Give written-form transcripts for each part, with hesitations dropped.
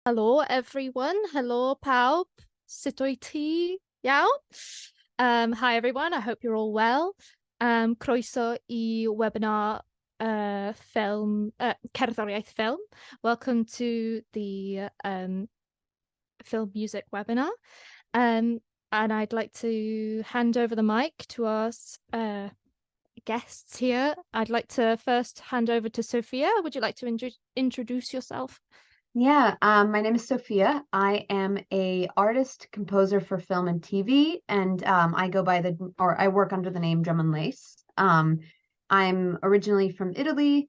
Helo everyone. Helo pawb. Sut wyt ti? Iawn? Hi everyone. I hope you're all well. Croeso I webinar cerddoriaeth ffilm. Welcome to the film music webinar. And I'd like to hand over the mic to our guests here. I'd like to first hand over to Sophia. Would you like to introduce yourself? Yeah, my name is Sophia. I am a artist, composer for film and TV, and I work under the name Drum and Lace. I'm originally from Italy,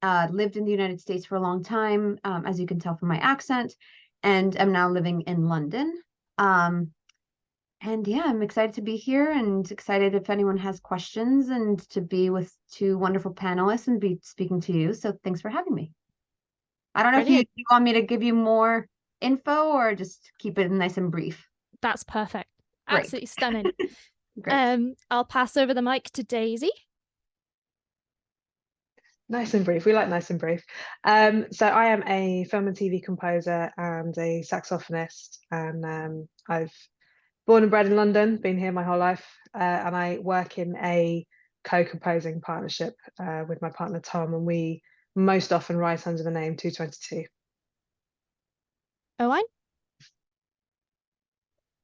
lived in the United States for a long time, as you can tell from my accent, and am now living in London. And yeah, I'm excited to be here and excited if anyone has questions and to be with two wonderful panelists and be speaking to you. So thanks for having me. I don't know if you want me to give you more info or just keep it nice and brief. That's perfect. Great. Absolutely stunning. Great. I'll pass over the mic to Daisy. Nice and brief. We like nice and brief. So I am a film and TV composer and a saxophonist, and I've born and bred in London, been here my whole life, and I work in a co-composing partnership with my partner Tom, and we most often write under the name 222. Owain?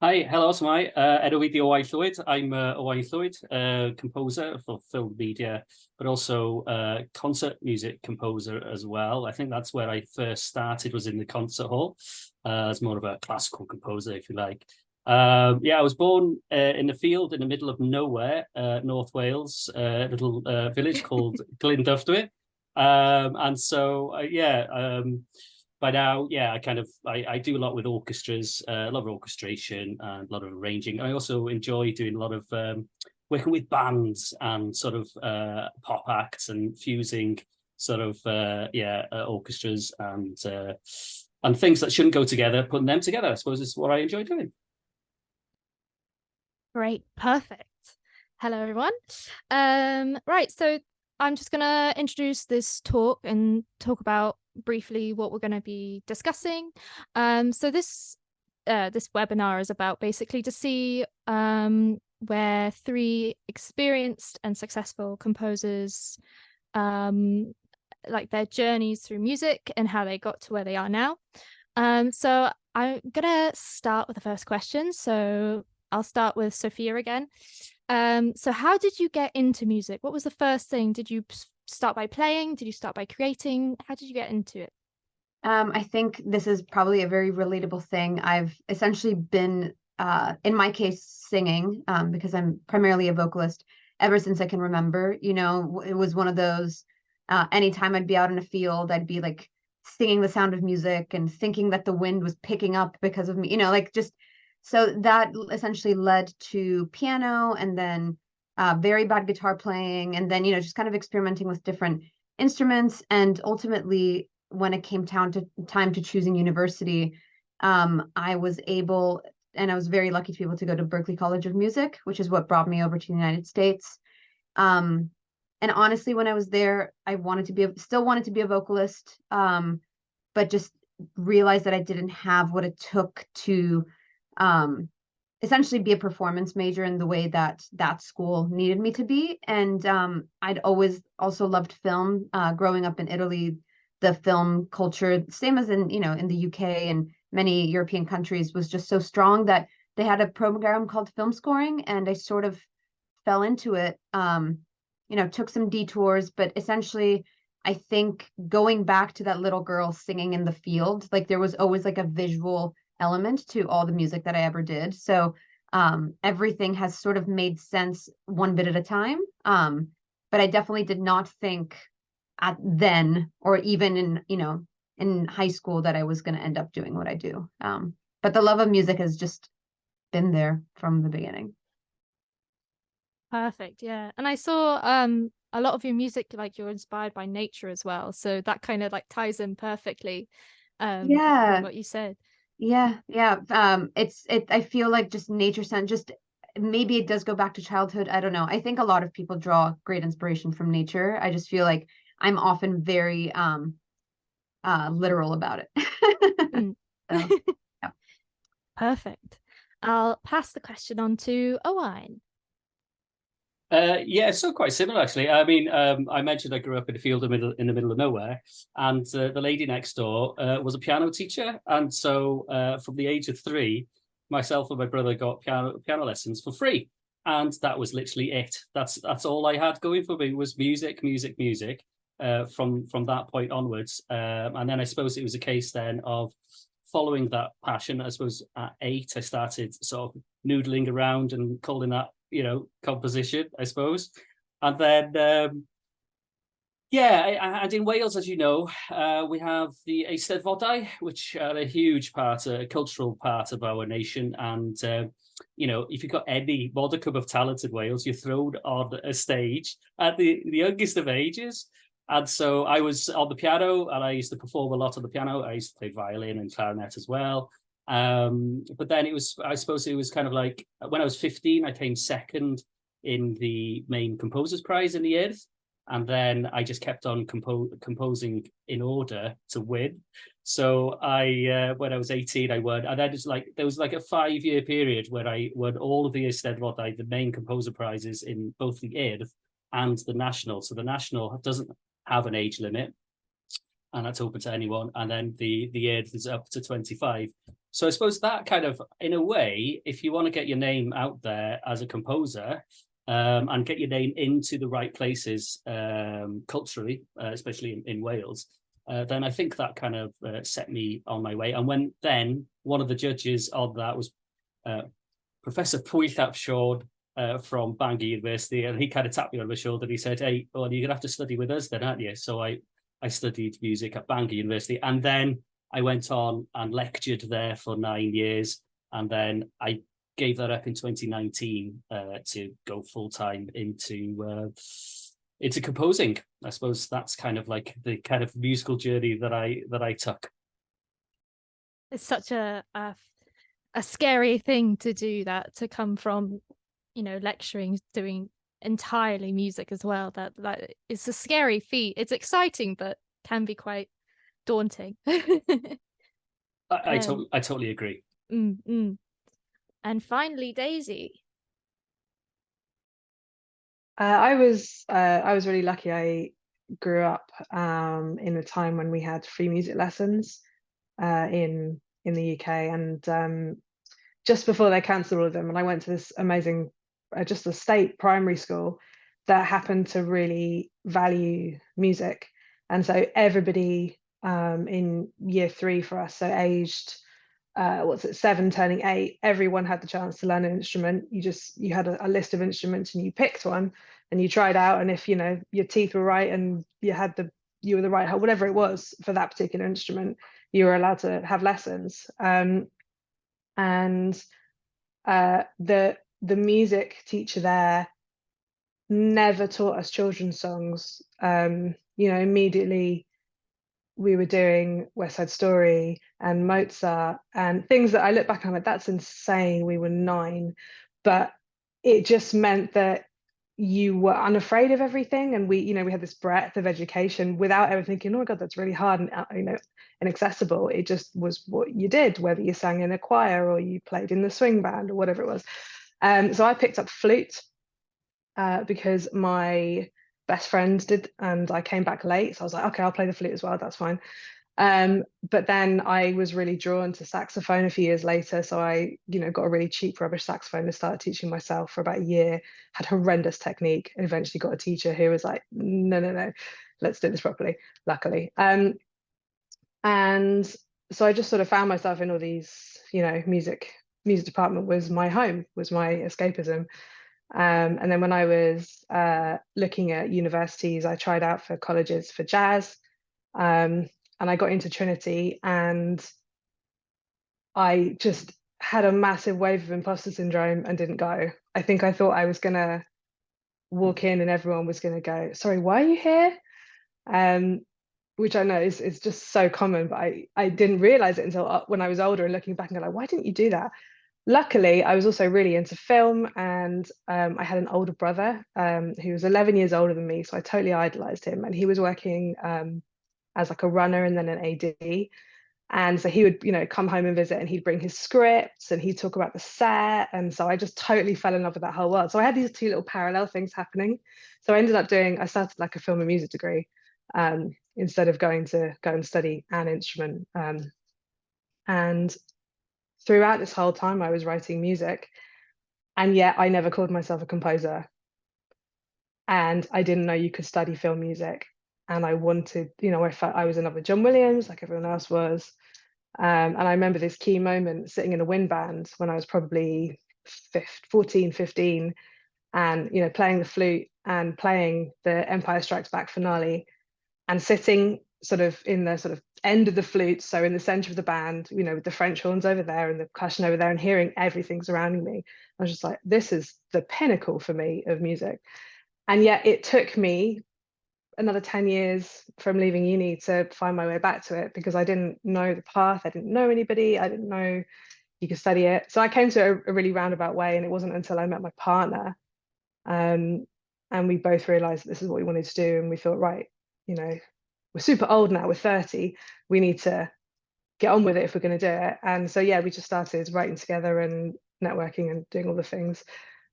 Hi, hello, so my Owain Llwyd. I'm Owain Llwyd, composer for film media, but also concert music composer as well. I think that's where I first started, was in the concert hall, as more of a classical composer, if you like. Yeah, I was born in the field in the middle of nowhere, North Wales, a little village called Glyndwrdwy. And so, by now, yeah, I do a lot with orchestras, a lot of orchestration and a lot of arranging. I also enjoy doing a lot of working with bands and sort of pop acts and fusing sort of orchestras and things that shouldn't go together, putting them together. I suppose is what I enjoy doing. Great, perfect. Hello, everyone. Right, so I'm just going to introduce this talk and talk about briefly what we're going to be discussing. So this webinar is about basically to see where three experienced and successful composers like their journeys through music and how they got to where they are now. So I'm going to start with the first question. So I'll start with Sophia again. So how did you get into music? What was the first thing? Did you start by playing? Did you start by creating? How did you get into it? I think this is probably a very relatable thing. I've essentially been, in my case, singing, because I'm primarily a vocalist ever since I can remember. You know, it was one of those, anytime I'd be out in a field, I'd be like singing the sound of music and thinking that the wind was picking up because of me, you know, like just. So that essentially led to piano and then very bad guitar playing, and then, you know, just kind of experimenting with different instruments. And ultimately, when it came time to choosing university, I was able, and I was very lucky to be able to go to Berklee College of Music, which is what brought me over to the United States. And honestly, when I was there, I still wanted to be a vocalist, but just realized that I didn't have what it took to essentially be a performance major in the way that school needed me to be. And I'd always also loved film. Growing up in Italy, the film culture, same as in the UK and many European countries, was just so strong that they had a program called film scoring, and I sort of fell into it. Took some detours, but essentially I think going back to that little girl singing in the field, like there was always like a visual element to all the music that I ever did. So everything has sort of made sense one bit at a time. But I definitely did not think at then, or even in high school, that I was going to end up doing what I do. But the love of music has just been there from the beginning. Perfect. Yeah. And I saw a lot of your music, like you're inspired by nature as well. So that kind of like ties in perfectly with what you said. Yeah. I feel like just nature scent, just maybe it does go back to childhood. I don't know. I think a lot of people draw great inspiration from nature. I just feel like I'm often very literal about it. So, yeah. Perfect. I'll pass the question on to Owain. Yeah, so quite similar actually. I mean, I mentioned I grew up in a field in the middle of nowhere, and the lady next door was a piano teacher, and so from the age of 3, myself and my brother got piano lessons for free, and that was literally it. That's all I had going for me was music, music, music. From that point onwards, and then I suppose it was a case then of following that passion. I suppose at 8 I started sort of noodling around and calling that, composition, I suppose. And then, and in Wales, as you know, we have the Eisteddfodau, which are a huge part, a cultural part of our nation. And, if you've got any modicum of talent in Wales, you're thrown on a stage at the youngest of ages. And so I was on the piano, and I used to perform a lot on the piano. I used to play violin and clarinet as well. But then I suppose it was kind of like when I was 15, I came second in the main composers prize in the Urdd, and then I just kept on composing in order to win. So when I was 18, I won, and then there was like a 5-year period where I won all of the Eisteddfodau, the main composer prizes in both the Urdd and the National. So the National doesn't have an age limit, and that's open to anyone, and then the Urdd is up to 25. So I suppose that kind of, in a way, if you want to get your name out there as a composer, and get your name into the right places culturally, especially in Wales, then I think that kind of set me on my way. And when then one of the judges on that was Professor Porth Anthem from Bangor University, and he kind of tapped me on the shoulder and he said, "Hey, well, you're gonna have to study with us then, aren't you?" So I studied music at Bangor University, and then I went on and lectured there for 9 years, and then I gave that up in 2019 to go full time into composing. I suppose that's kind of like the kind of musical journey that I took. It's such a scary thing to do, that to come from, lecturing, doing entirely music as well. That it's a scary feat. It's exciting, but can be quite daunting. I totally agree. And finally, Daisy. I was really lucky. I grew up in a time when we had free music lessons in the UK, and just before they cancelled all of them, and I went to this amazing, just a state primary school that happened to really value music, and so everybody in year 3 for us, so aged 7 turning 8, everyone had the chance to learn an instrument. You had a list of instruments and you picked one and you tried out, and if your teeth were right and you were the right height, whatever it was for that particular instrument, you were allowed to have lessons. And the music teacher there never taught us children's songs. Immediately we were doing West Side Story and Mozart and things that I look back and I'm like, that's insane. We were 9, but it just meant that you were unafraid of everything, and we had this breadth of education without ever thinking, oh my God, that's really hard and inaccessible. It just was what you did, whether you sang in a choir or you played in the swing band or whatever it was. So I picked up flute because my best friend did, and I came back late, so I was like, okay, I'll play the flute as well, that's fine. But then I was really drawn to saxophone a few years later, so I got a really cheap rubbish saxophone and started teaching myself for about a year. Had horrendous technique and eventually got a teacher who was like, no, let's do this properly, luckily. And so I just sort of found myself in all these, music department was my home, was my escapism. And then when I was looking at universities, I tried out for colleges for jazz, and I got into Trinity, and I just had a massive wave of imposter syndrome and didn't go. I think I thought I was going to walk in and everyone was going to go, sorry, why are you here? Which I know is just so common, but I didn't realize it until when I was older and looking back and go like, why didn't you do that? Luckily, I was also really into film, and I had an older brother who was 11 years older than me, so I totally idolized him, and he was working as like a runner and then an AD, And so he would, you know, come home and visit, and he'd bring his scripts and he'd talk about the set. And so I just totally fell in love with that whole world. So I had these two little parallel things happening. So I started like a film and music degree instead of going to go and study an instrument. And throughout this whole time I was writing music, and yet I never called myself a composer. And I didn't know you could study film music. And I wanted, you know, I felt I was in love with John Williams like everyone else was. And I remember this key moment sitting in a wind band when I was probably 14, 15, and, you know, playing the flute and playing the Empire Strikes Back finale, and sitting sort of in the sort of end of the flute, so in the center of the band, you know, with the French horns over there and the percussion over there, and hearing everything surrounding me. I was just like, this is the pinnacle for me of music. And yet it took me another 10 years from leaving uni to find my way back to it, because I didn't know the path. I didn't know anybody. I didn't know you could study it. So I came to a really roundabout way, and it wasn't until I met my partner and we both realized that this is what we wanted to do. And we thought, right, you know, we're super old now, we're 30, we need to get on with it if we're going to do it. And so, yeah, we just started writing together and networking and doing all the things.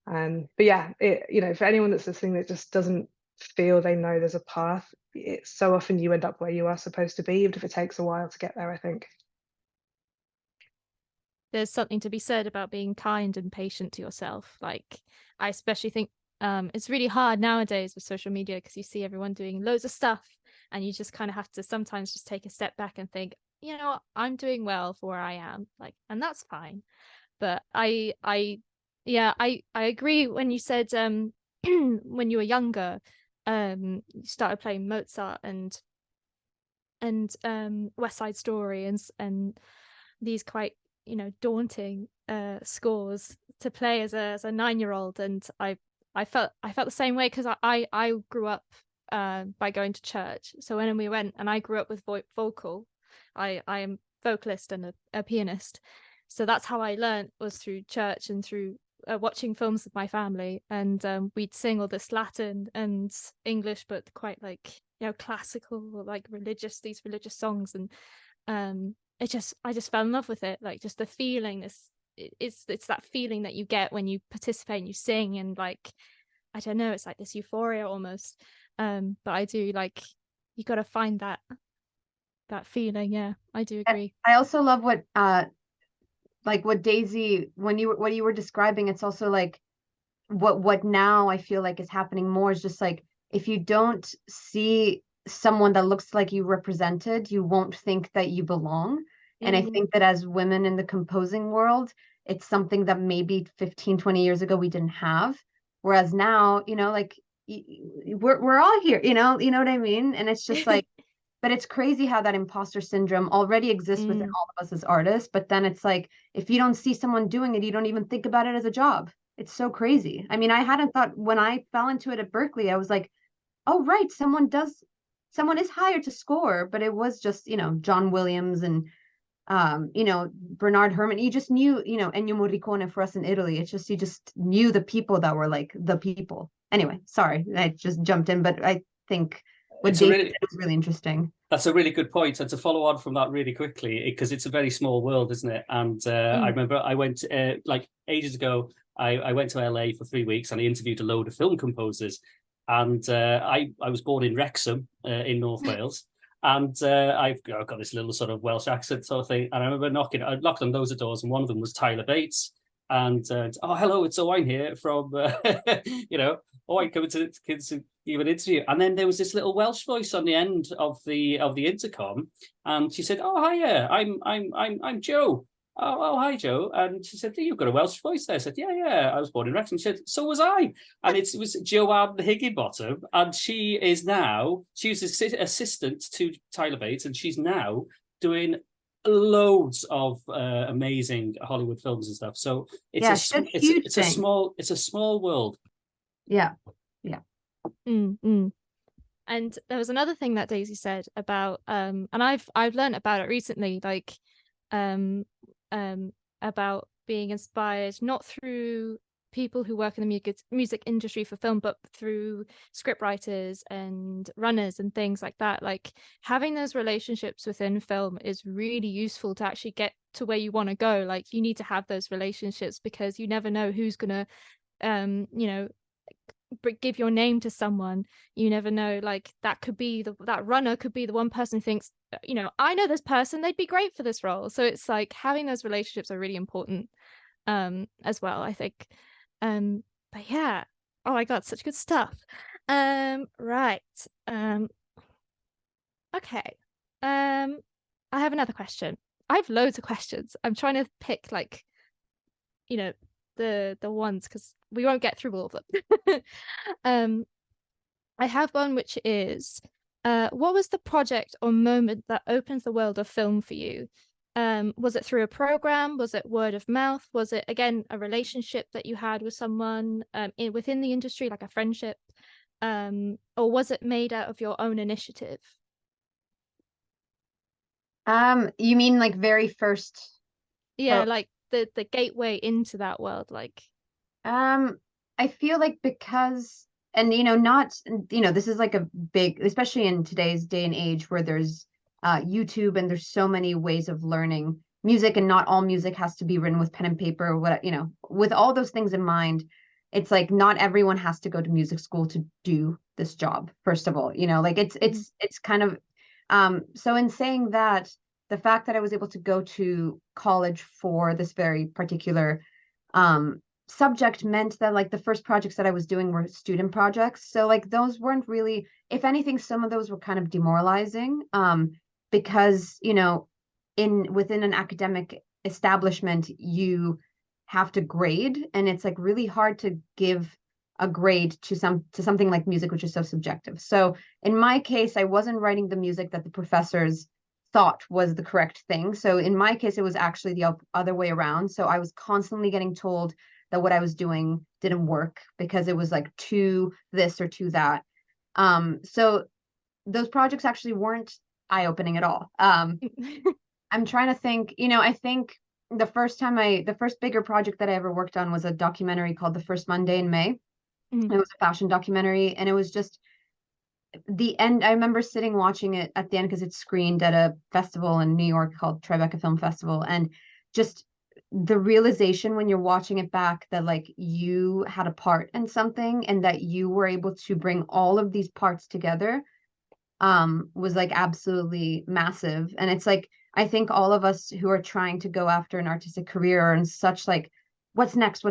But yeah, you know, for anyone that's listening that just doesn't feel they know there's a path, it's so often you end up where you are supposed to be, even if it takes a while to get there, I think. There's something to be said about being kind and patient to yourself. Like, I especially think it's really hard nowadays with social media, because you see everyone doing loads of stuff, and you just kind of have to sometimes just take a step back and think, you know, I'm doing well for where I am, like, and that's fine. But I agree when you said when you were younger, you started playing Mozart and West Side Story and these quite, you know, daunting scores to play as a 9-year-old. And I felt the same way, because I grew up by going to church. So when we went, and I grew up with vocal, I am vocalist and a pianist. So that's how I learned, was through church and through watching films with my family. And we'd sing all this Latin and English, but quite like, you know, classical, like these religious songs. And I just fell in love with it. Like, just the feeling, it's that feeling that you get when you participate and you sing, and like, I don't know, it's like this euphoria almost. But I do, like, you got to find that feeling. Yeah, I do agree. I also love what like what Daisy, what you were describing. It's also like what now I feel like is happening more is just like, if you don't see someone that looks like you represented, you won't think that you belong. And I think that as women in the composing world, it's something that maybe 15, 20 years ago we didn't have. Whereas now, you know, like we're all here, you know what I mean? And it's just like, but it's crazy how that imposter syndrome already exists within all of us as artists. But then it's like, if you don't see someone doing it, you don't even think about it as a job. It's so crazy. I mean, I hadn't thought, when I fell into it at Berkeley, I was like, oh, right, someone is hired to score. But it was just, you know, John Williams and you know, Bernard Herrmann. You just knew, you know, Ennio Morricone for us in Italy. It's just, you just knew the people that were like the people. Anyway, sorry, I just jumped in, but I think what David said was really interesting. That's a really good point. And to follow on from that really quickly, because it's a very small world, isn't it? And I remember I went like ages ago, I went to LA for 3 weeks, and I interviewed a load of film composers. And I was born in Wrexham in North Wales. And I've got this little sort of Welsh accent sort of thing. And I remember I knocked on loads of doors, and one of them was Tyler Bates. And oh, hello, it's Owain here from, you know, Owain coming to give an interview. And then there was this little Welsh voice on the end of the intercom, and she said, "Oh, hiya, I'm Joe." Oh, hi, Joe. And she said, "You've got a Welsh voice there." I said, yeah, I was born in Wrexham. She said, "So was I." And it was Joanne Higginbottom, and she was assistant to Tyler Bates, and she's now doing loads of amazing Hollywood films and stuff. So it's a small world. Yeah. And there was another thing that Daisy said about and I've learned about it recently, like about being inspired not through people who work in the music industry for film, but through script writers and runners and things like that. Like having those relationships within film is really useful to actually get to where you want to go. Like you need to have those relationships because you never know who's gonna you know, give your name to someone. You never know, like that could be that runner could be the one person who thinks, you know, I know this person, they'd be great for this role. So it's like having those relationships are really important as well, I think. But yeah, oh my god, such good stuff. Right. Okay. I have another question. I have loads of questions. I'm trying to pick, like, you know, the ones, because we won't get through all of them. I have one which is, what was the project or moment that opens the world of film for you? Was it through a program? Was it word of mouth? Was it, again, a relationship that you had with someone within the industry, like a friendship? Or was it made out of your own initiative? You mean like very first? Yeah, Or, like the gateway into that world, like. I feel like because, and not, this is like a big, especially in today's day and age where there's YouTube and there's so many ways of learning music, and not all music has to be written with pen and paper. With all those things in mind, it's like not everyone has to go to music school to do this job. First of all, like it's kind of, so in saying that, the fact that I was able to go to college for this very particular subject meant that like the first projects that I was doing were student projects. So like those weren't really, if anything, some of those were kind of demoralizing, because within an academic establishment you have to grade, and it's like really hard to give a grade to something like music, which is so subjective. So in my case, I wasn't writing the music that the professors thought was the correct thing. So in my case, it was actually the other way around. So I was constantly getting told that what I was doing didn't work because it was like too this or too that. So those projects actually weren't eye-opening at all. I'm trying to think, I think the first bigger project that I ever worked on was a documentary called The First Monday in May. It was a fashion documentary, and it was just the end. I remember sitting watching it at the end because it's screened at a festival in New York called Tribeca Film Festival, and just the realization when you're watching it back that like you had a part in something and that you were able to bring all of these parts together was like absolutely massive. And it's like, I think all of us who are trying to go after an artistic career are in such like, what's next,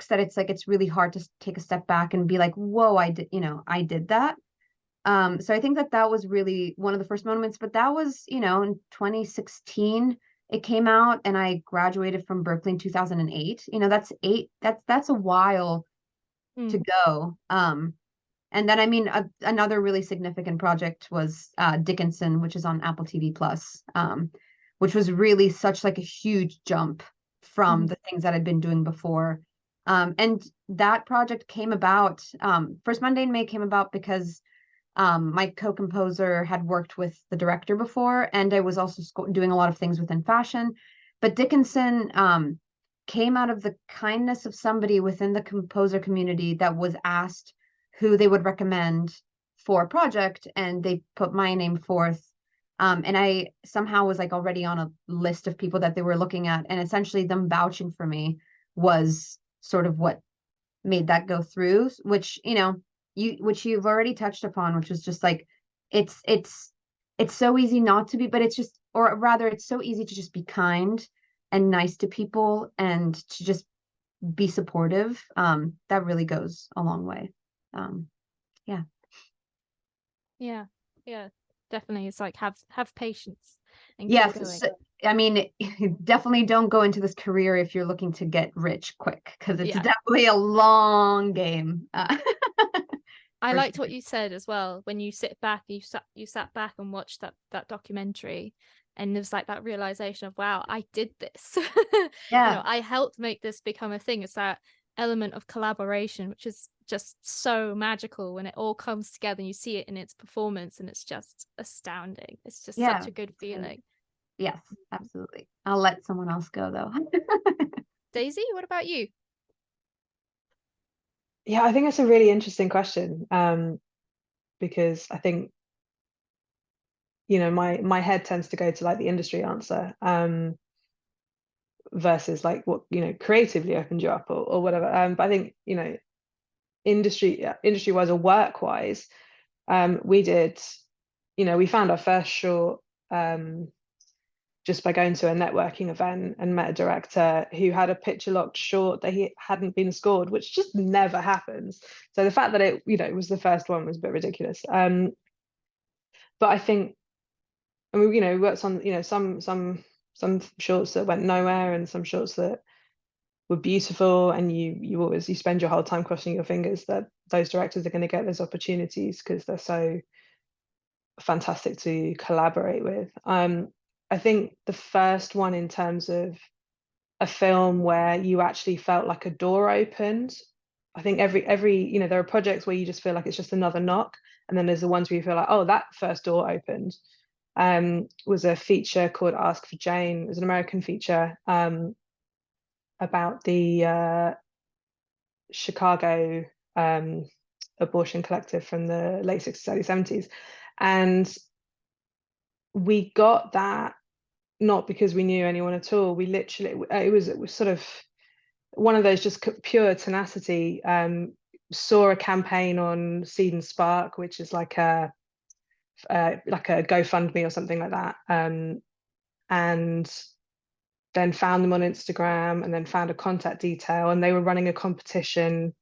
that it's like it's really hard to take a step back and be like, whoa, I did that. So I think that was really one of the first moments, but that was, in 2016 it came out, and I graduated from Berkeley in 2008. That's a while to go. And then, I mean, another really significant project was Dickinson, which is on Apple TV Plus, which was really such like a huge jump from the things that I'd been doing before. And that project came about, First Monday in May came about because my co-composer had worked with the director before, and I was also doing a lot of things within fashion. But Dickinson came out of the kindness of somebody within the composer community that was asked who they would recommend for a project, and they put my name forth. And I somehow was like already on a list of people that they were looking at, and essentially them vouching for me was sort of what made that go through, which you've already touched upon, which is just like it's so easy not to be, but it's just, or rather it's so easy to just be kind and nice to people and to just be supportive. That really goes a long way. Yeah, definitely. It's like have patience and Yes, keep going. so, I mean, definitely don't go into this career if you're looking to get rich quick, because it's definitely a long game. I liked what you said as well when you sit back, you sat back and watched that documentary, and there's like that realization of, wow, I did this. Yeah. I helped make this become a thing. It's that element of collaboration, which is just so magical when it all comes together and you see it in its performance, and it's just astounding. It's just such a good feeling. Yes, absolutely. I'll let someone else go though. Daisy, what about you? Yeah, I think it's a really interesting question, because I think, you know, my head tends to go to like the industry answer, versus like what, you know, creatively opened you up, or whatever. But I think, you know, industry wise or work wise, we did, you know, we found our first short just by going to a networking event and met a director who had a picture locked short that he hadn't been scored, which just never happens. So the fact that it, you know, it was the first one was a bit ridiculous. But I think, I mean, you know, we worked on, you know, some shorts that went nowhere and some shorts that were beautiful, and you always, you spend your whole time crossing your fingers that those directors are going to get those opportunities because they're so fantastic to collaborate with. I think the first one in terms of a film where you actually felt like a door opened. I think every you know, there are projects where you just feel like it's just another knock, and then there's the ones where you feel like, oh, that first door opened. Was a feature called Ask for Jane. It was an American feature about the Chicago abortion collective from the late 60s, early 70s. And we got that not because we knew anyone at all. We literally, it was sort of one of those just pure tenacity. Saw a campaign on Seed and Spark, which is like a GoFundMe or something like that, and then found them on Instagram, and then found a contact detail, and they were running a competition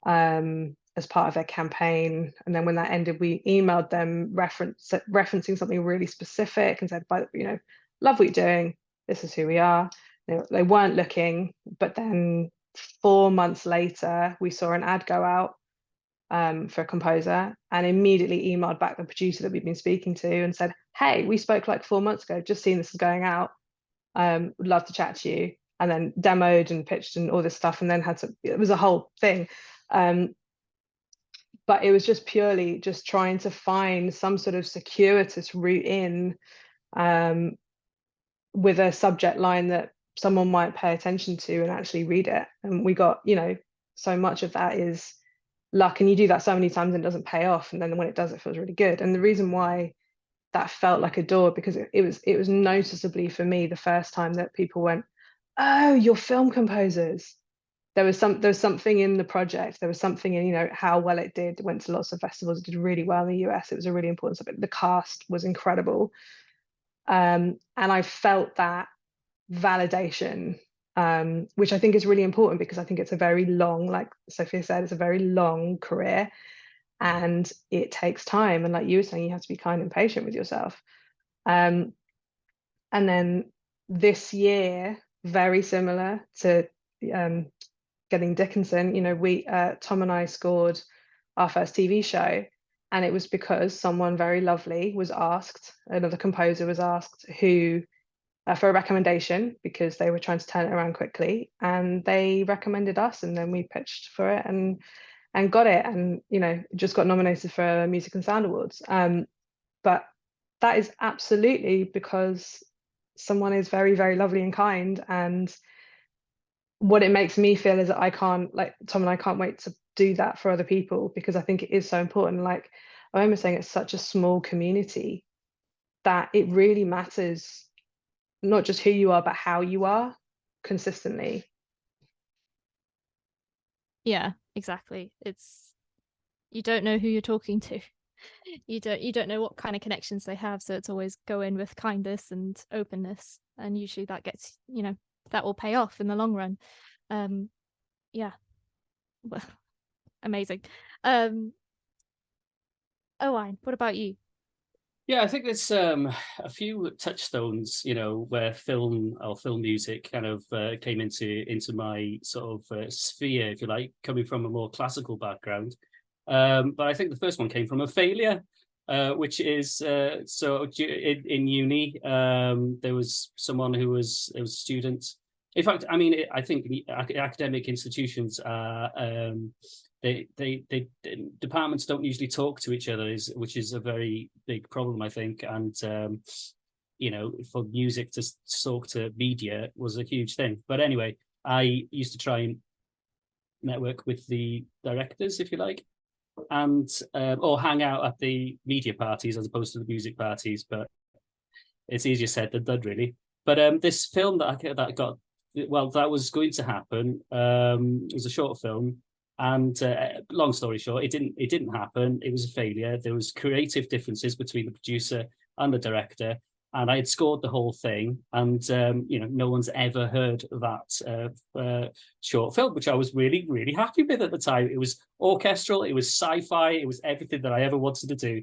as part of their campaign. And then when that ended, we emailed them referencing something really specific and said, you know, love what you're doing, this is who we are. They weren't looking, but then 4 months later we saw an ad go out for a composer, and immediately emailed back the producer that we'd been speaking to and said, hey, we spoke like 4 months ago, just seen this is going out, would love to chat to you. And then demoed and pitched and all this stuff, and then it was a whole thing. But it was just purely just trying to find some sort of circuitous route in, with a subject line that someone might pay attention to and actually read it. And we got, you know, so much of that is luck, and you do that so many times and it doesn't pay off, and then when it does, it feels really good. And the reason why that felt like a door, because it was noticeably for me the first time that people went, oh, you're film composers. There was something in the project. There was something in, you know, how well it did. It went to lots of festivals. It did really well in the US. It was a really important subject. The cast was incredible. And I felt that validation, which I think is really important, because I think it's a very long, like Sophia said, it's a very long career, and it takes time. And like you were saying, you have to be kind and patient with yourself. And then this year, very similar to getting Dickinson, you know, Tom and I scored our first TV show, and it was because someone very lovely was asked, another composer was asked, who for a recommendation, because they were trying to turn it around quickly, and they recommended us, and then we pitched for it and got it, and, you know, just got nominated for Music and Sound Awards. But that is absolutely because someone is very, very lovely and kind. And what it makes me feel is that I can't, like Tom and I can't wait to do that for other people, because I think it is so important. Like Owain was saying, it's such a small community that it really matters not just who you are, but how you are consistently. Yeah, exactly. It's, you don't know who you're talking to. You don't know what kind of connections they have, so it's always go in with kindness and openness, and usually that gets, you know, that will pay off in the long run. Yeah, well, amazing. Owain, what about you? Yeah, I think there's a few touchstones, you know, where film or film music kind of came into my sort of sphere, if you like, coming from a more classical background. But I think the first one came from a failure, which is so in uni, there was someone who was a student. In fact, I mean, I think academic institutions are they departments don't usually talk to each other, which is a very big problem, I think. And you know, for music to talk to media was a huge thing. But anyway, I used to try and network with the directors, if you like, and or hang out at the media parties as opposed to the music parties. But it's easier said than done, really. But this film that was going to happen. It was a short film, and long story short, it didn't happen. It was a failure. There was creative differences between the producer and the director, and I had scored the whole thing, and no one's ever heard of that short film, which I was really, really happy with at the time. It was orchestral, it was sci-fi, it was everything that I ever wanted to do.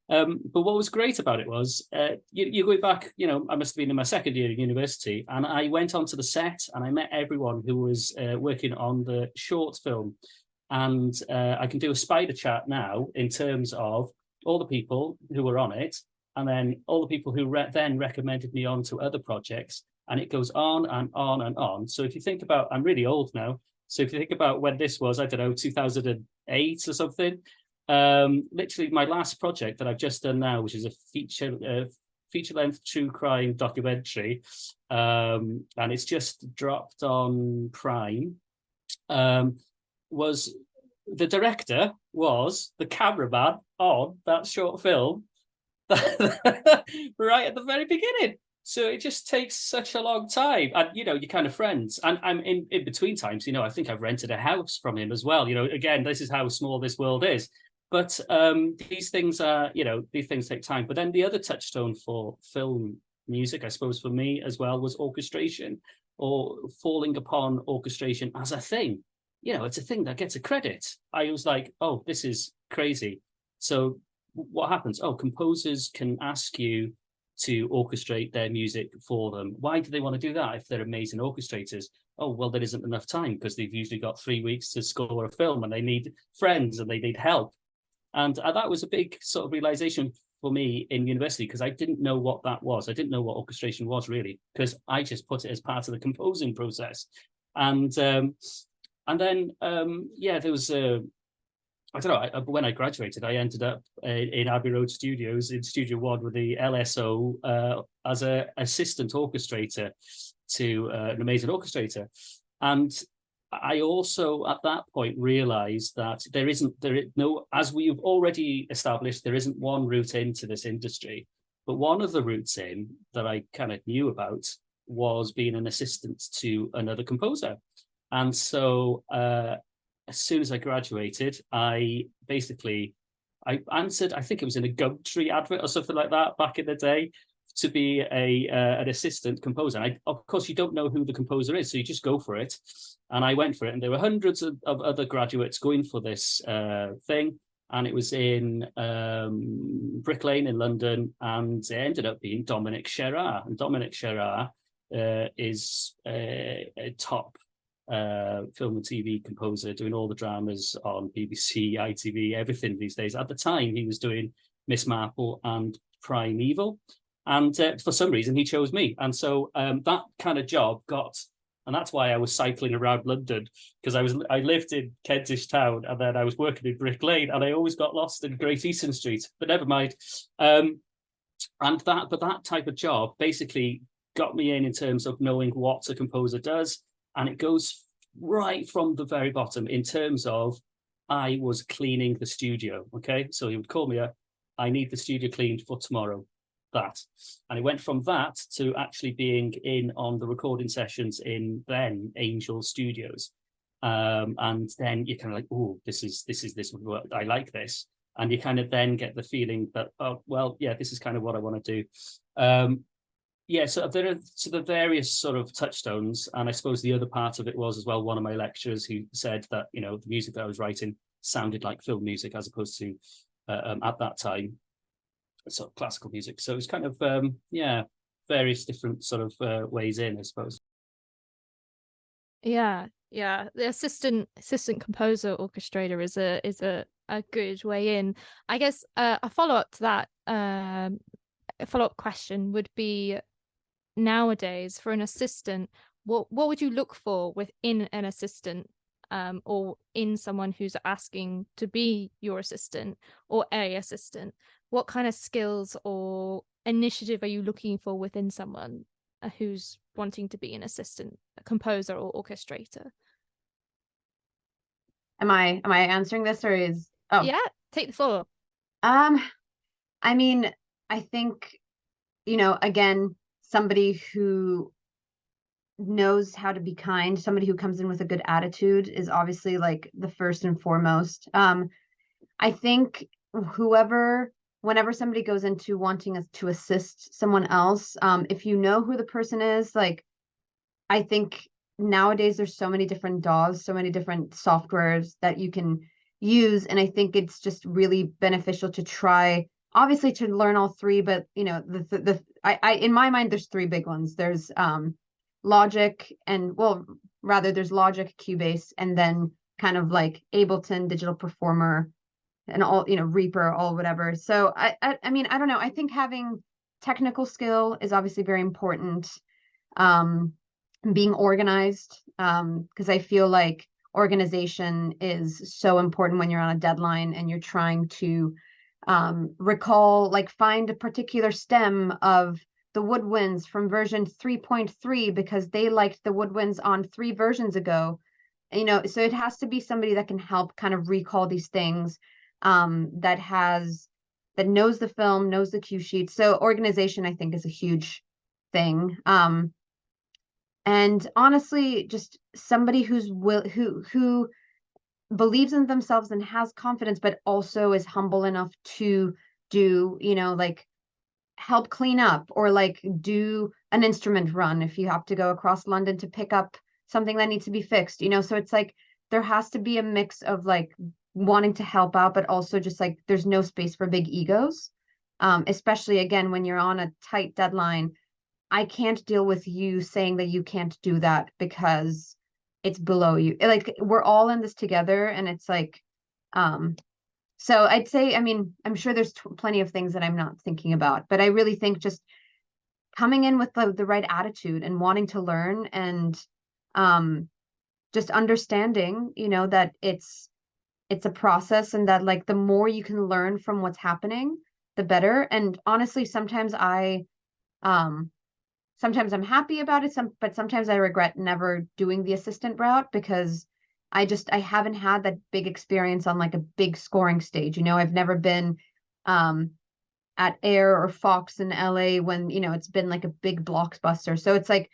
But what was great about it was, you go back, I must have been in my second year at university, and I went onto the set and I met everyone who was working on the short film. And I can do a spider chat now in terms of all the people who were on it, and then all the people who then recommended me on to other projects, and it goes on and on and on. So if you think about, I'm really old now, so if you think about when this was, I don't know, 2008 or something, literally my last project that I've just done now, which is a feature-length true crime documentary, and it's just dropped on Prime, was the director was the cameraman on that short film right at the very beginning. So it just takes such a long time, and you're kind of friends. And I'm in between times, I think I've rented a house from him as well. Again, this is how small this world is. But these things are, these things take time. But then the other touchstone for film music, I suppose, for me as well, was orchestration, or falling upon orchestration as a thing. It's a thing that gets a credit. I was like, oh, this is crazy. So what happens? Oh, composers can ask you to orchestrate their music for them. Why do they want to do that if they're amazing orchestrators? Oh, well, there isn't enough time because they've usually got 3 weeks to score a film, and they need friends and they need help. And that was a big sort of realization for me in university, because I didn't know what that was. I didn't know what orchestration was, really, because I just put it as part of the composing process. And then there was I don't know, when I graduated, I ended up in Abbey Road Studios in Studio One with the LSO as an assistant orchestrator to an amazing orchestrator. And I also, at that point, realized that as we've already established, there isn't one route into this industry. But one of the routes in that I kind of knew about was being an assistant to another composer. And so as soon as I graduated, I answered, I think it was in a Gumtree advert or something like that back in the day, to be an assistant composer. And of course, you don't know who the composer is, so you just go for it. And I went for it, and there were hundreds of other graduates going for this thing. And it was in Brick Lane in London, and it ended up being Dominic Sherrar. And Dominic Sherrar is a top film and TV composer, doing all the dramas on BBC, ITV, everything these days. At the time, he was doing Miss Marple and Primeval, and for some reason he chose me. And so that kind of job and that's why I was cycling around London, because I lived in Kentish Town, and then I was working in Brick Lane, and I always got lost in Great Eastern Street. But never mind. But that type of job basically got me in terms of knowing what a composer does. And it goes right from the very bottom in terms of, I was cleaning the studio. Okay. So he would call me up, I need the studio cleaned for tomorrow. And it went from that to actually being in on the recording sessions in then Angel Studios. And then you're kind of like, oh, this is I like this. And you kind of then get the feeling that, oh, well, yeah, this is kind of what I want to do. So there are the various sort of touchstones. And I suppose the other part of it was as well, one of my lecturers who said that, the music that I was writing sounded like film music as opposed to, at that time, sort of classical music. So it's kind of, various different sort of ways in, I suppose. Yeah. The assistant composer orchestrator is a good way in. I guess a follow-up to that, a follow-up question would be, nowadays for an assistant, what would you look for within an assistant, or in someone who's asking to be your assistant or a assistant? What kind of skills or initiative are you looking for within someone who's wanting to be an assistant, a composer or orchestrator? Am I answering this, or is Yeah, take the floor. I mean, I think, again, somebody who knows how to be kind, somebody who comes in with a good attitude is obviously like the first and foremost. I think whenever somebody goes into wanting us to assist someone else, if you know who the person is, like, I think nowadays there's so many different DAWs, so many different softwares that you can use. And I think it's just really beneficial to try, obviously, to learn all three, but in my mind, there's three big ones. There's Logic, and well, rather there's Logic, Cubase, and then kind of like Ableton, Digital Performer, and all, Reaper, all whatever. So I mean, I don't know. I think having technical skill is obviously very important. Being organized, because I feel like organization is so important when you're on a deadline and you're trying to recall, like, find a particular stem of the woodwinds from version 3.3 because they liked the woodwinds on 3 versions ago. So it has to be somebody that can help kind of recall these things, that knows the film, knows the cue sheet. So organization, I think, is a huge thing. And honestly, just somebody who believes in themselves and has confidence, but also is humble enough to do, like, help clean up, or like do an instrument run if you have to go across London to pick up something that needs to be fixed. So it's like there has to be a mix of like wanting to help out, but also just like there's no space for big egos, especially again when you're on a tight deadline. I can't deal with you saying that you can't do that because it's below you. Like, we're all in this together, and it's like, so I'd say, I mean, I'm sure there's plenty of things that I'm not thinking about, but I really think just coming in with the right attitude and wanting to learn, and just understanding, that it's a process, and that like the more you can learn from what's happening, the better. And honestly, sometimes I'm happy about it, but sometimes I regret never doing the assistant route because I haven't had that big experience on like a big scoring stage. I've never been at Air or Fox in LA when, it's been like a big blockbuster. So it's like,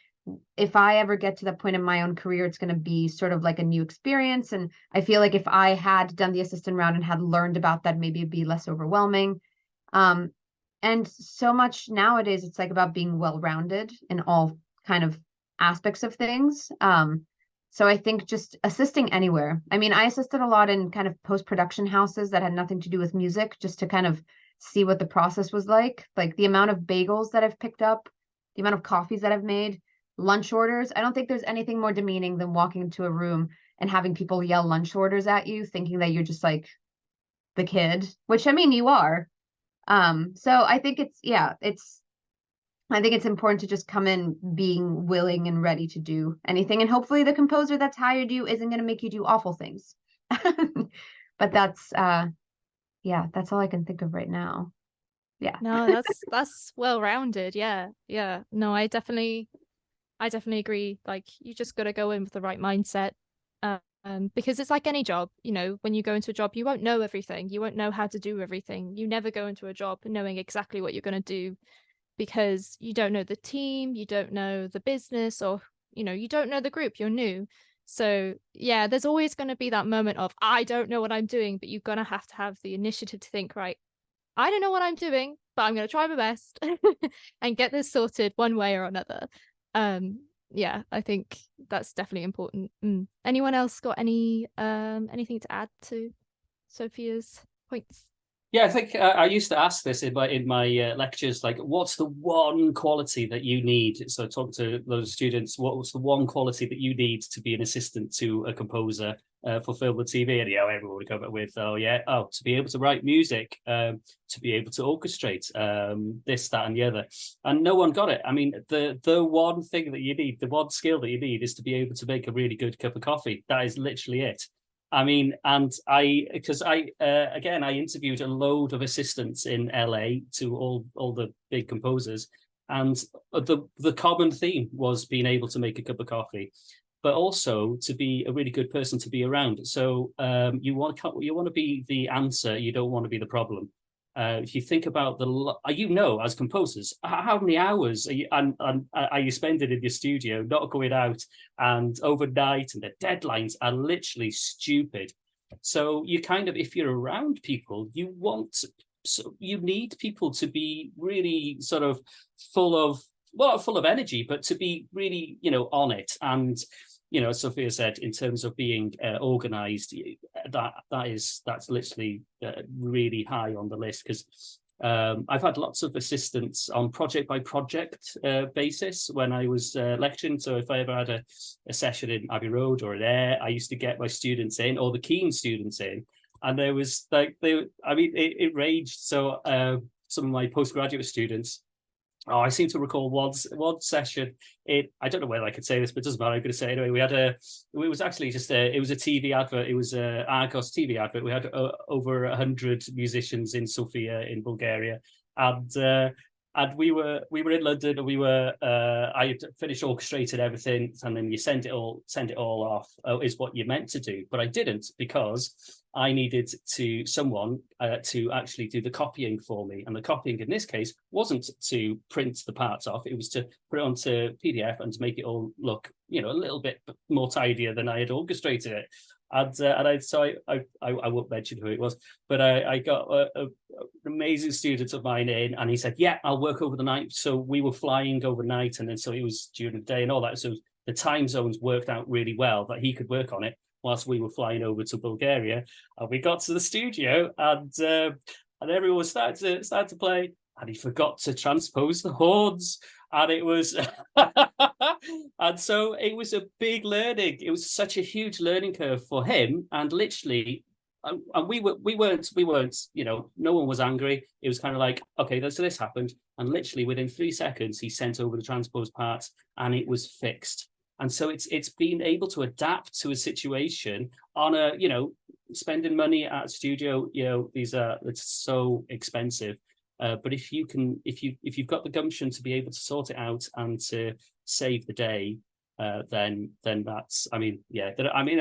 if I ever get to that point in my own career, it's going to be sort of like a new experience. And I feel like if I had done the assistant route and had learned about that, maybe it'd be less overwhelming. And so much nowadays, it's like about being well-rounded in all kind of aspects of things. So I think just assisting anywhere. I mean, I assisted a lot in kind of post-production houses that had nothing to do with music, just to kind of see what the process was like the amount of bagels that I've picked up, the amount of coffees that I've made, lunch orders. I don't think there's anything more demeaning than walking into a room and having people yell lunch orders at you, thinking that you're just like the kid, which, I mean, you are. So I think I think it's important to just come in being willing and ready to do anything. And hopefully the composer that's hired you isn't going to make you do awful things. But that's all I can think of right now. Yeah. No, that's well-rounded. Yeah. Yeah. No, I definitely agree. Like, you just got to go in with the right mindset. Because it's like any job, when you go into a job, you won't know everything. You won't know how to do everything. You never go into a job knowing exactly what you're going to do, because you don't know the team, you don't know the business, or, you don't know the group, you're new. So yeah, there's always going to be that moment of, I don't know what I'm doing, but you're going to have the initiative to think, right, I don't know what I'm doing, but I'm going to try my best and get this sorted one way or another. Yeah, I think that's definitely important. Anyone else got anything to add to Sophia's points? Yeah, I think I used to ask this in my lectures, like, what's the one quality that you need? So talk to those students, what's the one quality that you need to be an assistant to a composer for film and TV? And everyone would come up with, to be able to write music, to be able to orchestrate this, that, and the other. And no one got it. I mean, the one thing that you need, the one skill that you need, is to be able to make a really good cup of coffee. That is literally it. I mean, and I interviewed a load of assistants in LA to all the big composers, and the common theme was being able to make a cup of coffee. but also to be a really good person to be around. So you want to be the answer. You don't want to be the problem. If you think about as composers, how many hours are you spending in your studio, not going out and overnight, and the deadlines are literally stupid. So you kind of, if you're around people, you need people to be really sort of full of energy, but to be really, on it. And, Sophia said, in terms of being organized, that's literally really high on the list, because I've had lots of assistants on project by project basis when I was lecturing. So if I ever had a session in Abbey Road or in Ayr, I used to get my students in, or the keen students in, and there was it ranged. So some of my postgraduate students, I seem to recall one session. I don't know whether I could say this, but it doesn't matter. I'm going to say it anyway. It was actually just it was a TV advert. It was a Argos TV advert. We had over 100 musicians in Sofia in Bulgaria, and we were in London, and I had finished orchestrated everything, and then you send it all off, is what you're meant to do. But I didn't, because I needed someone to actually do the copying for me. And the copying in this case wasn't to print the parts off, it was to put it onto PDF and to make it all look, a little bit more tidier than I had orchestrated it. I won't mention who it was, but I got an amazing student of mine in, and he said, yeah, I'll work over the night. So we were flying overnight, and then so it was during the day and all that. So the time zones worked out really well that he could work on it whilst we were flying over to Bulgaria. And we got to the studio, and everyone started to play, and he forgot to transpose the horns. And it was, and so it was a big learning. It was such a huge learning curve for him. And literally, and we weren't, no one was angry. It was kind of like, okay, so this happened. And literally within 3 seconds, he sent over the transposed parts, and it was fixed. And so it's being able to adapt to a situation on a, spending money at a studio, it's so expensive. But if you've got the gumption to be able to sort it out and to save the day, then that's, I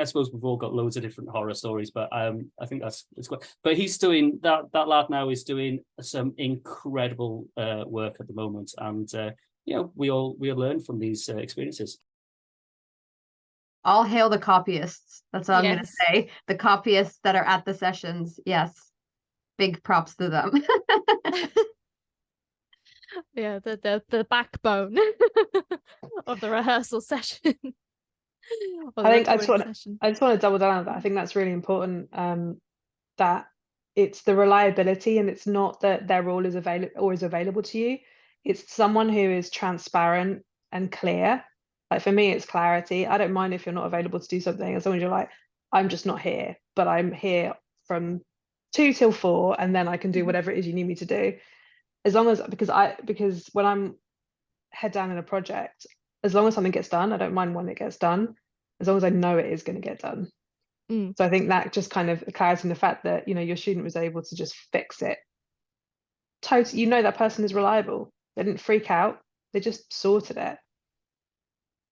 suppose we've all got loads of different horror stories, but I think it's quite. But he's doing that lad now is doing some incredible work at the moment, and we all learn from these experiences. All hail the copyists. That's all I'm going to say. The copyists that are at the sessions. Yes. Big props to them. Yeah, the backbone of the rehearsal session. I just want to double down on that. I think that's really important, that it's the reliability, and it's not that they're always available to you. It's someone who is transparent and clear. Like for me, it's clarity. I don't mind if you're not available to do something, as long as you're like, I'm just not here, but I'm here from 2 till 4, and then I can do whatever it is you need me to do. As long as, because when I'm head down in a project, as long as something gets done, I don't mind when it gets done, as long as I know it is going to get done. So I think that just kind of clarity in the fact that, your student was able to just fix it. Totally, that person is reliable. They didn't freak out. They just sorted it.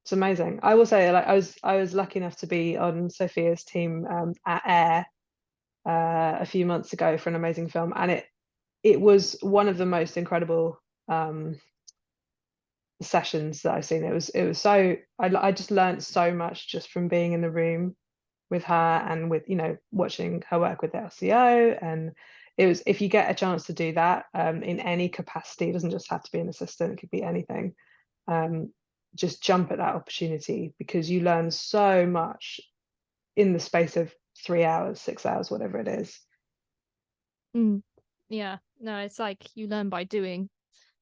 It's amazing. I will say, like, I was lucky enough to be on Sophia's team at Ayr a few months ago for an amazing film, and it was one of the most incredible sessions that I've seen. It was so, I just learned so much just from being in the room with her, and with watching her work with the LCO. And it was, if you get a chance to do that in any capacity, it doesn't just have to be an assistant, it could be anything, just jump at that opportunity, because you learn so much in the space of 3 hours, 6 hours, whatever it is. Yeah, no, it's like you learn by doing.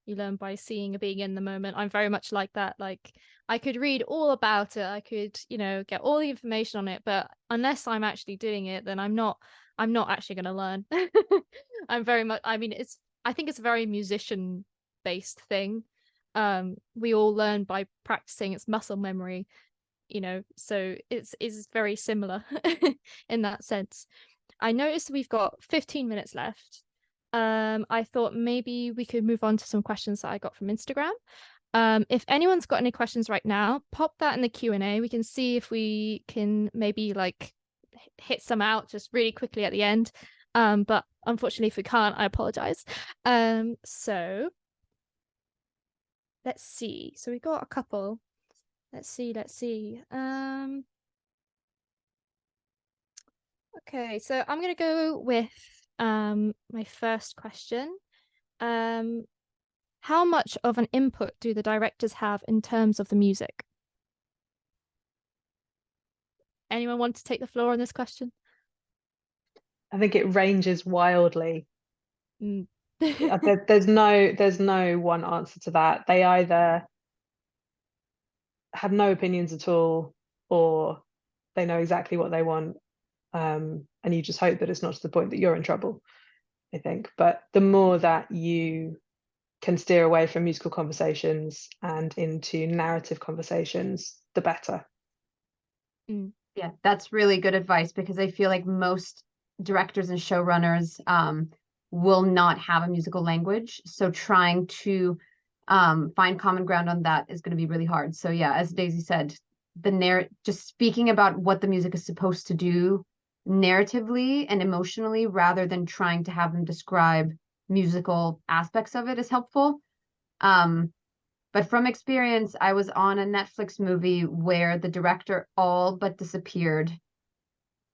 You learn by seeing and being in the moment. I'm very much like that. Like, I could read all about it, I could get all the information on it, but unless I'm actually doing it, then I'm not actually going to learn. I'm very much, I think it's a very musician based thing. We all learn by practicing. It's muscle memory, so it's very similar in that sense. I noticed we've got 15 minutes left. I thought maybe we could move on to some questions that I got from Instagram. If anyone's got any questions right now, pop that in the Q&A. We can see if we can maybe like hit some out just really quickly at the end. But unfortunately, if we can't, I apologize. So let's see. So we got a couple. Let's see. Okay, so I'm gonna go with my first question. How much of an input do the directors have in terms of the music? Anyone want to take the floor on this question? I think it ranges wildly. Mm. There's no one answer to that. They either have no opinions at all, or they know exactly what they want, and you just hope that it's not to the point that you're in trouble, I think. But the more that you can steer away from musical conversations and into narrative conversations, the better. Yeah, that's really good advice, because I feel like most directors and showrunners will not have a musical language. So trying to find common ground on that is going to be really hard. So yeah, as Daisy said, just speaking about what the music is supposed to do narratively and emotionally, rather than trying to have them describe musical aspects of it, is helpful. But from experience, I was on a Netflix movie where the director all but disappeared,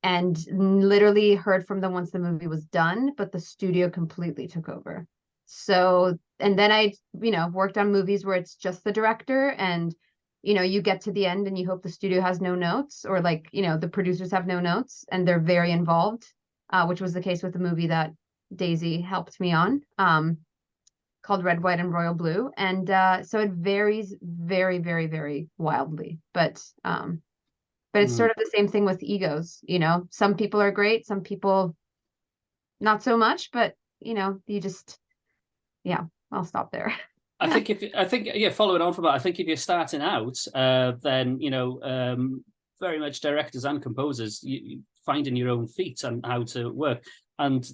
and literally heard from them once the movie was done, but the studio completely took over. So, and then I, worked on movies where it's just the director, and, you get to the end and you hope the studio has no notes, or like, the producers have no notes and they're very involved, which was the case with the movie that Daisy helped me on, called Red, White, and Royal Blue. And so it varies very, very, very wildly. But it's sort of the same thing with egos, some people are great, some people not so much, but you just, yeah, I'll stop there. I think following on from that, I think if you're starting out, then very much directors and composers, you finding your own feet and how to work, and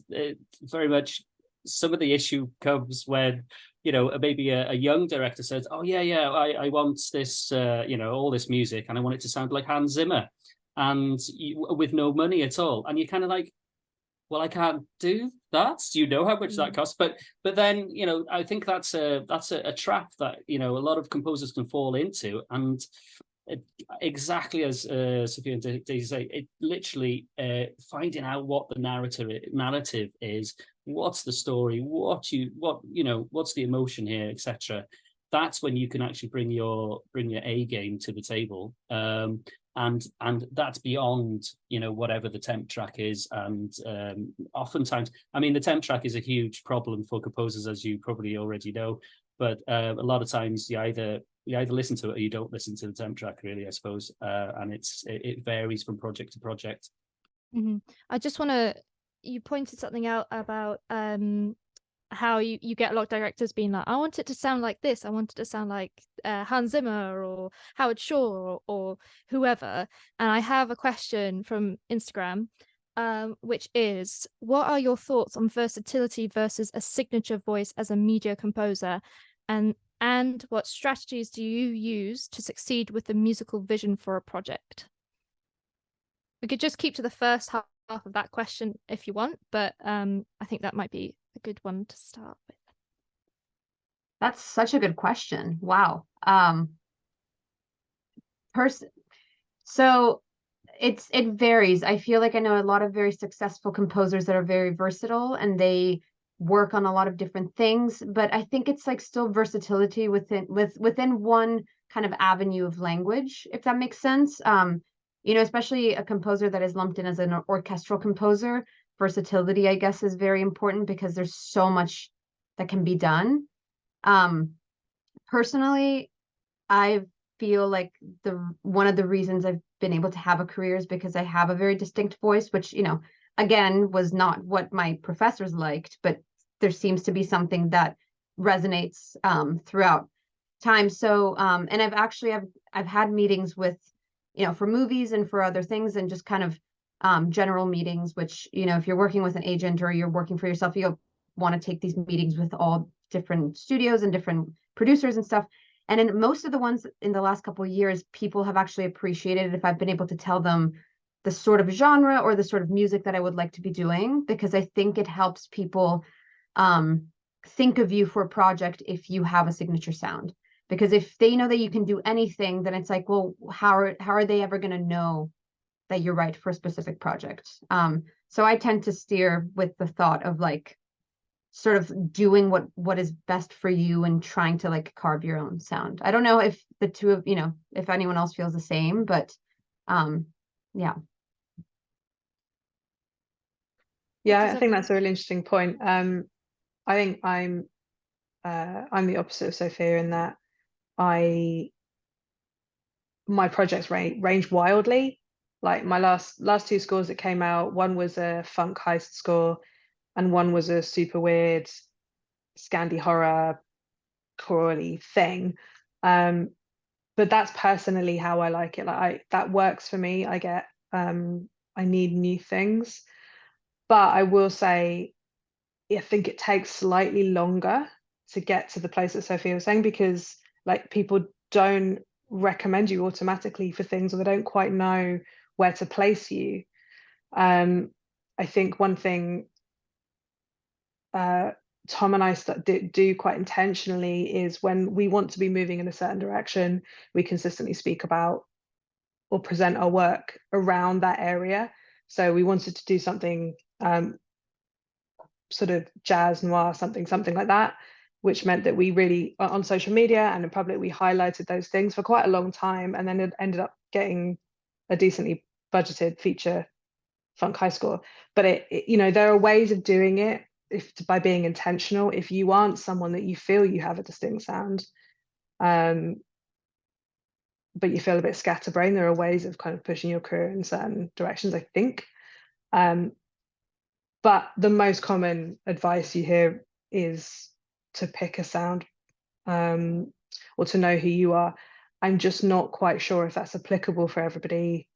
very much some of the issue comes when maybe a young director says, oh yeah, I want this all this music, and I want it to sound like Hans Zimmer, and with no money at all, and you're kind of like, well, I can't do that. Do you know how much that costs? But then, I think that's a trap that, a lot of composers can fall into. And exactly as Sophia and Daisy say, it literally finding out what the narrative is, what's the story, what's the emotion here, etc. That's when you can actually bring your A game to the table. And that's beyond whatever the temp track is, and oftentimes, I mean, the temp track is a huge problem for composers, as you probably already know, but a lot of times you either listen to it or you don't listen to the temp track, really, I suppose, and it varies from project to project. I just want to, you pointed something out about how you get a lot of directors being like, I want it to sound like this, I want it to sound like Hans Zimmer or Howard Shore or whoever. And I have a question from Instagram, which is, what are your thoughts on versatility versus a signature voice as a media composer, and what strategies do you use to succeed with the musical vision for a project? We could just keep to the first half of that question if you want, but I think that might be a good one to start with. That's such a good question. Wow. So it varies. I feel like I know a lot of very successful composers that are very versatile, and they work on a lot of different things, but I think it's like still versatility within one kind of avenue of language, if that makes sense. Especially a composer that is lumped in as an orchestral composer, versatility, I guess, is very important, because there's so much that can be done. Personally, I feel like one of the reasons I've been able to have a career is because I have a very distinct voice, which, again, was not what my professors liked, but there seems to be something that resonates throughout time. So, and I've had meetings with, for movies and for other things, and just kind of general meetings, which, if you're working with an agent or you're working for yourself, you'll want to take these meetings with all different studios and different producers and stuff. And in most of the ones in the last couple of years, people have actually appreciated it if I've been able to tell them the sort of genre or the sort of music that I would like to be doing, because I think it helps people think of you for a project if you have a signature sound. Because if they know that you can do anything, then it's like, well, how are they ever going to know that you're right for a specific project? So I tend to steer with the thought of like sort of doing what is best for you and trying to like carve your own sound. I don't know if the two of, if anyone else feels the same, but yeah. Yeah, I think that's a really interesting point. I think I'm the opposite of Sophia in that my projects range wildly. Like my last two scores that came out, one was a funk heist score and one was a super weird Scandi horror choral-y thing. But that's personally how I like it. Like that works for me. I need new things. But I will say, I think it takes slightly longer to get to the place that Sophia was saying, because like people don't recommend you automatically for things, or they don't quite know where to place you. I think one thing Tom and I do quite intentionally is when we want to be moving in a certain direction, we consistently speak about or present our work around that area. So we wanted to do something sort of jazz noir, something like that, which meant that we really, on social media and in public, we highlighted those things for quite a long time, and then it ended up getting a decently budgeted feature funk high score. But there are ways of doing it by being intentional. If you aren't someone that you feel you have a distinct sound, but you feel a bit scatterbrained, there are ways of kind of pushing your career in certain directions, I think. But the most common advice you hear is to pick a sound, or to know who you are. I'm just not quite sure if that's applicable for everybody.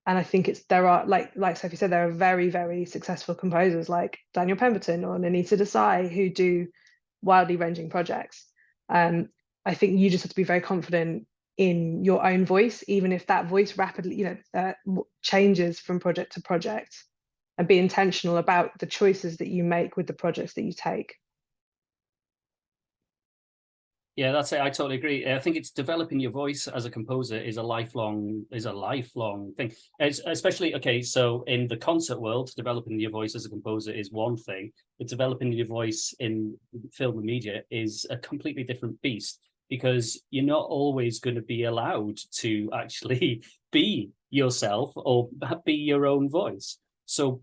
And I think there are, like Sophie said, there are very, very successful composers like Daniel Pemberton or Nanita Desai who do wildly ranging projects. I think you just have to be very confident in your own voice, even if that voice rapidly, changes from project to project, and be intentional about the choices that you make with the projects that you take. Yeah, that's it. I totally agree. I think it's developing your voice as a composer is a lifelong thing. Especially, okay, so in the concert world, developing your voice as a composer is one thing, but developing your voice in film and media is a completely different beast, because you're not always going to be allowed to actually be yourself or be your own voice. So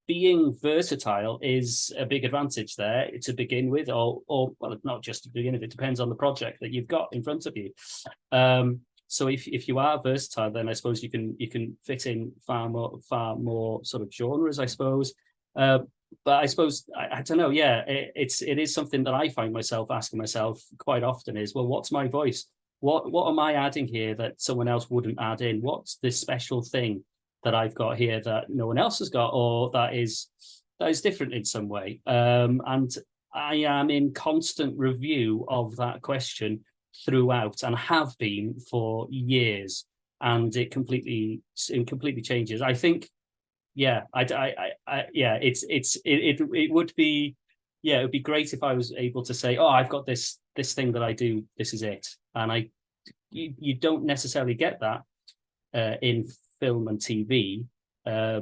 being versatile is a big advantage there to begin with, or well, not just to begin with, it depends on the project that you've got in front of you. So if you are versatile, then I suppose you can fit in far more sort of genres, I suppose. But I suppose I don't know. Yeah, it is something that I find myself asking myself quite often is, well, what's my voice? What am I adding here that someone else wouldn't add in? What's this special thing that I've got here that no one else has got, or that is different in some way? And I am in constant review of that question throughout, and have been for years, and it completely changes. I think, yeah, it would be, yeah, it would be great if I was able to say, oh, I've got this thing that I do, this is it. And you don't necessarily get that in film and TV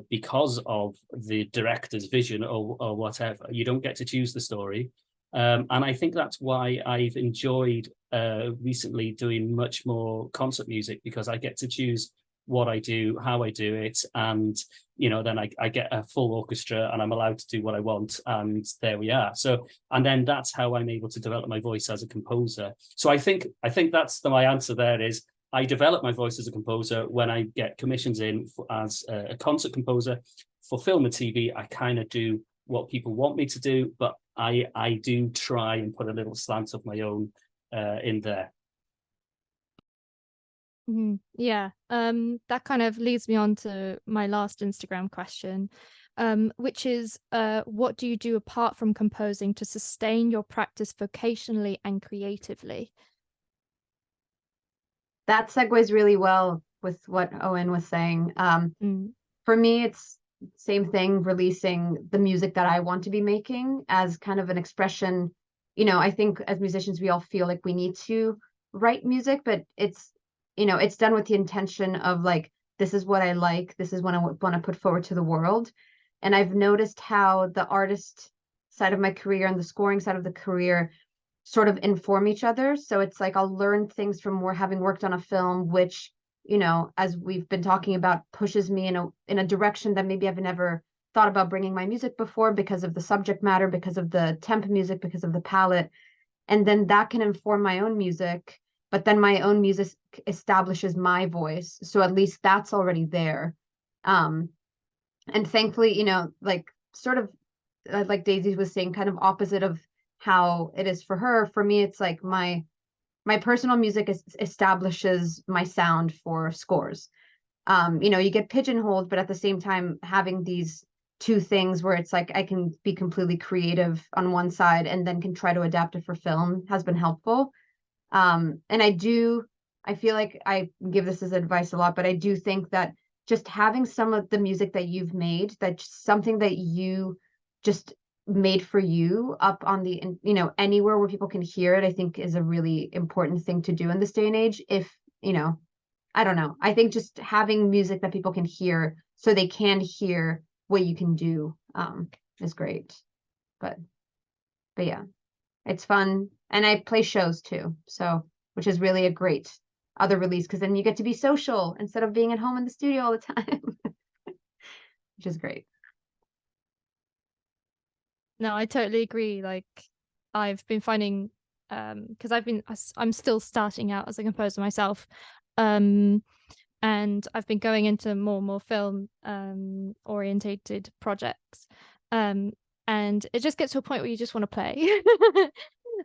because of the director's vision or whatever. You don't get to choose the story. And I think that's why I've enjoyed recently doing much more concert music, because I get to choose what I do, how I do it, and then I get a full orchestra and I'm allowed to do what I want, and there we are. So, and then that's how I'm able to develop my voice as a composer. So I think that's my answer there is, I develop my voice as a composer when I get commissions in as a concert composer. For film and TV, I kind of do what people want me to do, but I do try and put a little slant of my own in there. Yeah, that kind of leads me on to my last Instagram question, which is, what do you do apart from composing to sustain your practice vocationally and creatively? that segues really well with what Owain was saying. For me, it's same thing, releasing the music that I want to be making as kind of an expression. I think as musicians, we all feel like we need to write music, but it's done with the intention of like, this is what I like, this is what I want to put forward to the world. And I've noticed how the artist side of my career and the scoring side of the career sort of inform each other. So it's like I'll learn things from more having worked on a film, which, as we've been talking about, pushes me in a direction that maybe I've never thought about bringing my music before, because of the subject matter, because of the temp music, because of the palette. And then that can inform my own music, but then my own music establishes my voice. So at least that's already there. And thankfully, like sort of like Daisy was saying, kind of opposite of how it is for her. For me, it's like my personal music establishes my sound for scores. You get pigeonholed, but at the same time, having these two things where it's like I can be completely creative on one side and then can try to adapt it for film has been helpful. And I feel like I give this as advice a lot, but I do think that just having some of the music that you've made, that's something that you just made for you up on the, anywhere where people can hear it, I think is a really important thing to do in this day and age. If, I don't know. I think just having music that people can hear so they can hear what you can do is great. But yeah, it's fun. And I play shows too. So, which is really a great other release, because then you get to be social instead of being at home in the studio all the time, which is great. No, I totally agree. Like, I've been finding, because I'm still starting out as a composer myself, and I've been going into more and more film orientated projects, and it just gets to a point where you just want to play.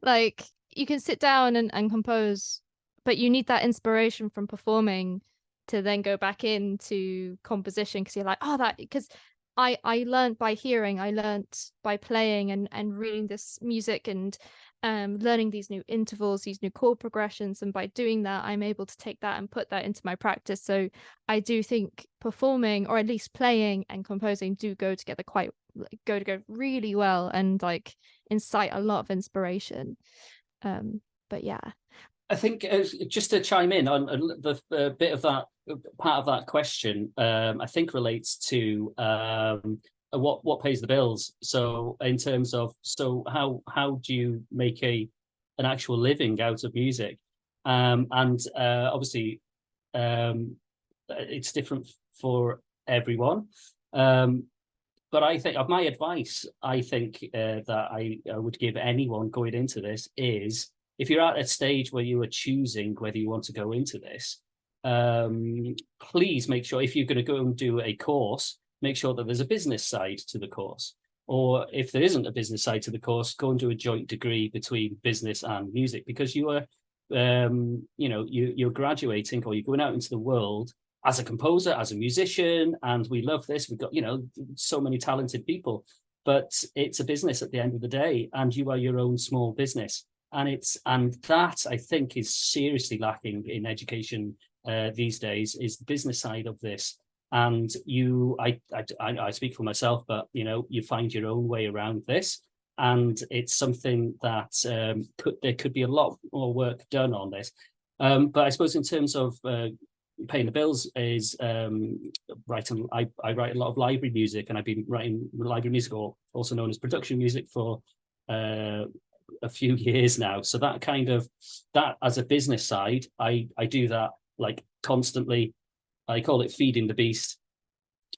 Like, you can sit down and compose, but you need that inspiration from performing to then go back into composition, because you're like, because I learned by hearing, I learned by playing and reading this music and learning these new intervals, these new chord progressions. And by doing that, I'm able to take that and put that into my practice. So I do think performing, or at least playing and composing, do go together really well, and like incite a lot of inspiration. But yeah. I think just to chime in on the bit of that part of that question, I think relates to what pays the bills. So in terms of, how do you make an actual living out of music? And obviously it's different for everyone. But I think of my advice, I think that I would give anyone going into this is, if you're at a stage where you are choosing whether you want to go into this, please make sure, if you're going to go and do a course, make sure that there's a business side to the course. Or if there isn't a business side to the course, go and do a joint degree between business and music, because you are, you're graduating, or you're going out into the world as a composer, as a musician, and we love this. We've got, so many talented people, but it's a business at the end of the day, and you are your own small business. And that, I think, is seriously lacking in education these days, is the business side of this. And I speak for myself, but you find your own way around this, and it's something that there could be a lot more work done on this. But I suppose in terms of paying the bills is writing. I write a lot of library music, and I've been writing library music, or also known as production music, for a few years now. So that as a business side, I do that like constantly. I call it feeding the beast.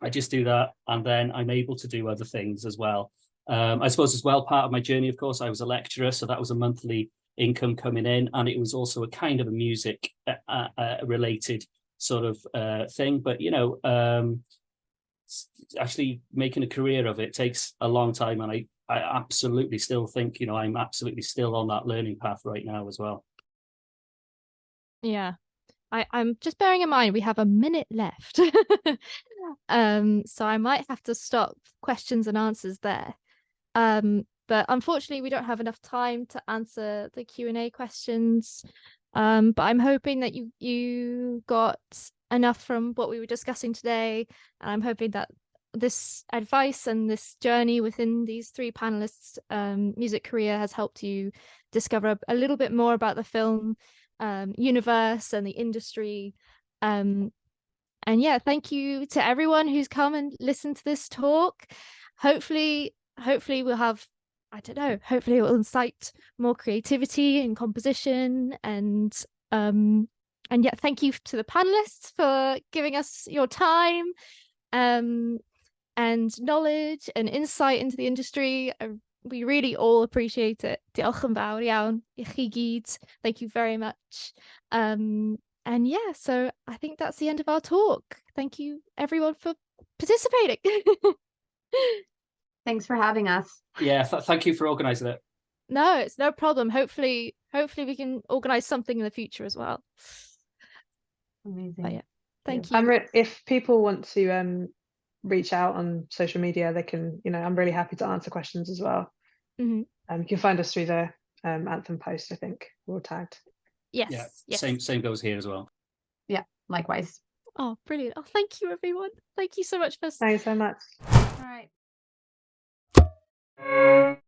I just do that, and then I'm able to do other things as well. I suppose as well, part of my journey, of course, I was a lecturer, so that was a monthly income coming in, and it was also a kind of a music related sort of thing. But actually making a career of it takes a long time, and I absolutely still think, I'm absolutely still on that learning path right now as well. Yeah, I'm just bearing in mind we have a minute left. So I might have to stop questions and answers there. But unfortunately, we don't have enough time to answer the Q&A questions. But I'm hoping that you got enough from what we were discussing today, and I'm hoping that this advice and this journey within these three panelists' music career has helped you discover a little bit more about the film universe and the industry. And yeah, thank you to everyone who's come and listened to this talk. Hopefully we'll have, I don't know, hopefully it will incite more creativity and composition. And yeah, thank you to the panelists for giving us your time and knowledge and insight into the industry. We really all appreciate it. Diolch yn fawr iawn I chi gyd. Thank you very much. And yeah, so I think that's the end of our talk. Thank you everyone for participating. Thanks for having us. Yeah, thank you for organising it. No, it's no problem. Hopefully we can organise something in the future as well. Amazing. But yeah, thank you. If people want to reach out on social media, they can, I'm really happy to answer questions as well. You can find us through the Anthem post, I think we're all tagged. Yes, yeah, yes. Same goes here as well. Yeah, likewise. Oh, brilliant. Oh, thank you everyone. Thank you so much for Thanks so much. All right.